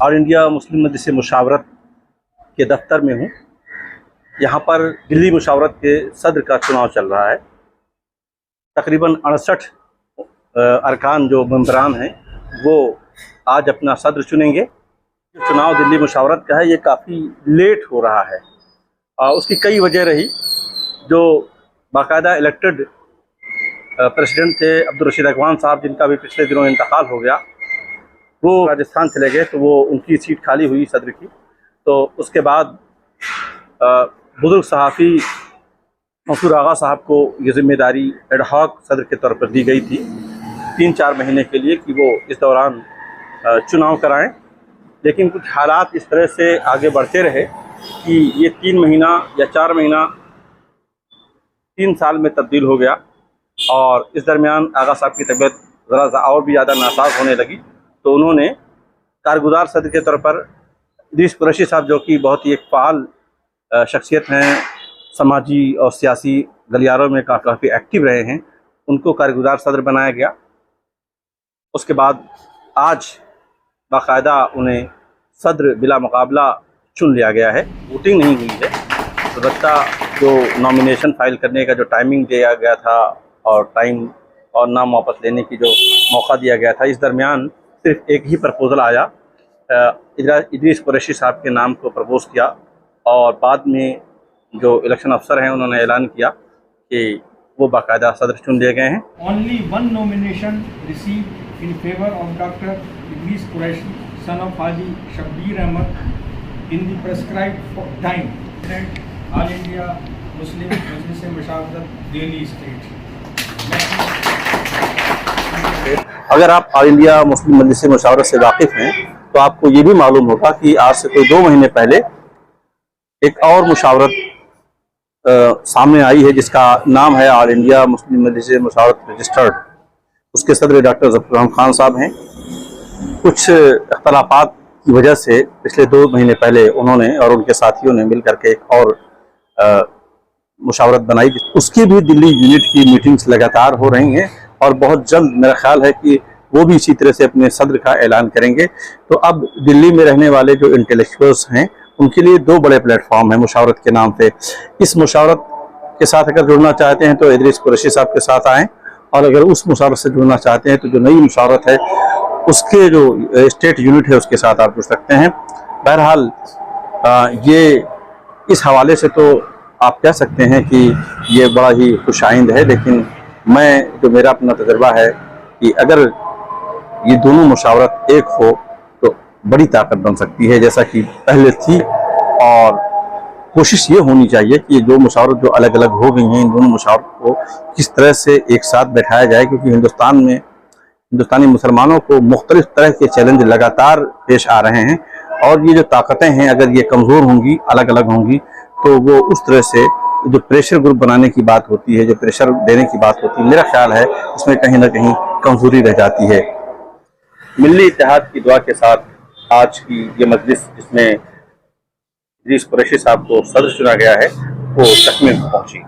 All India Muslim मजलिस मुशावरत के दफ्तर में हूँ। यहाँ पर दिल्ली मुशावरत के सदर का चुनाव चल रहा है। तकरीबन 68 अरकान जो मेंबरान हैं वो आज अपना सदर चुनेंगे। जो चुनाव दिल्ली मुशावरत का है ये काफ़ी लेट हो रहा है और उसकी कई वजह रही। जो बाकायदा इलेक्टेड प्रेसिडेंट थे अब्दुल रशीद अकवान साहब, जिनका भी पिछले दिनों इंतकाल हो गया, वो राजस्थान चले गए, तो वो उनकी सीट खाली हुई सदर की। तो उसके बाद बुजुर्ग सहाफ़ी मंसूर आगा साहब को ये जिम्मेदारी एडहॉक सदर के तौर पर दी गई थी 3-4 महीने के लिए कि वो इस दौरान चुनाव कराएं। लेकिन कुछ हालात इस तरह से आगे बढ़ते रहे कि ये 3 महीना या 4 महीना 3 साल में तब्दील हो गया और इस दरमियान आगा साहब की तबीयत ज़रा और भी ज़्यादा नासाज होने लगी। तो उन्होंने कारगुजार सदर के तौर पर इदरीस कुरैशी साहब, जो कि बहुत ही एक फ़ाल शख्सियत हैं, समाजी और सियासी गलियारों में काफ़ी एक्टिव रहे हैं, उनको कारगुजार सदर बनाया गया। उसके बाद आज बाकायदा उन्हें सदर बिला मुकाबला चुन लिया गया है। वोटिंग नहीं हुई है। अलबत्ता जो नॉमिनेशन फाइल करने का जो टाइमिंग दिया गया था और टाइम और नाम वापस लेने की जो मौका दिया गया था, इस दरमियान सिर्फ एक ही प्रपोज़ल आया, इदरीस कुरैशी साहब के नाम को प्रपोज किया और बाद में जो इलेक्शन अफसर हैं उन्होंने ऐलान किया कि वो बाकायदा सदर चुन लिए गए हैं। Only one nomination received in favor of Dr. Idris Qureshi, son of Haji Shabbir Ahmad, in the prescribed time. All India Muslim Majlis Mushawarat, Delhi State. अगर आप ऑल इंडिया मुस्लिम मजलिस मुशावरत से वाकिफ़ हैं तो आपको ये भी मालूम होगा कि आज से कोई 2 महीने पहले एक और मुशावरत सामने आई है जिसका नाम है ऑल इंडिया मुस्लिम मजलिस मुशावरत रजिस्टर्ड। उसके सदर डॉक्टर ज़फ़र रहमान खान साहब हैं। कुछ अख्तलाफात की वजह से पिछले 2 महीने पहले उन्होंने और उनके साथियों ने मिल करके एक और मुशावरत बनाई। उसकी भी दिल्ली यूनिट की मीटिंग्स लगातार हो रही हैं और बहुत जल्द मेरा ख्याल है कि वो भी इसी तरह से अपने सदर का ऐलान करेंगे। तो अब दिल्ली में रहने वाले जो इंटेलेक्चुअल्स हैं उनके लिए 2 बड़े प्लेटफॉर्म हैं मुशावरत के नाम पे। इस मुशावरत के साथ अगर जुड़ना चाहते हैं तो इदरीस कुरैशी साहब के साथ आएँ, और अगर उस मुशावरत से जुड़ना चाहते हैं तो जो नई मुशावरत है उसके जो स्टेट यूनिट है उसके साथ आप जुड़ सकते हैं। बहरहाल ये इस हवाले से तो आप कह सकते हैं कि ये बड़ा ही खुशाइंद है, लेकिन मैं जो मेरा अपना तजर्बा है कि अगर ये दोनों मुशावरत एक हो तो बड़ी ताकत बन सकती है, जैसा कि पहले थी। और कोशिश ये होनी चाहिए कि ये 2 मुशावरत जो अलग अलग हो गई हैं, इन दोनों मुशावरत को किस तरह से एक साथ बैठाया जाए, क्योंकि हिंदुस्तान में हिंदुस्तानी मुसलमानों को मुख्तलिफ तरह के चैलेंज लगातार पेश आ रहे हैं और ये जो ताकतें हैं अगर ये कमज़ोर होंगी, अलग अलग होंगी, तो वो उस तरह से जो प्रेशर ग्रुप बनाने की बात होती है, जो प्रेशर देने की बात होती है, मेरा ख्याल है उसमें कहीं ना कहीं कमज़ोरी रह जाती है। मिल्ली इत्तेहाद की दुआ के साथ आज की ये मजलिस जिसमें इदरीस कुरैशी साहब को सदर चुना गया है वो तकमील पहुंची।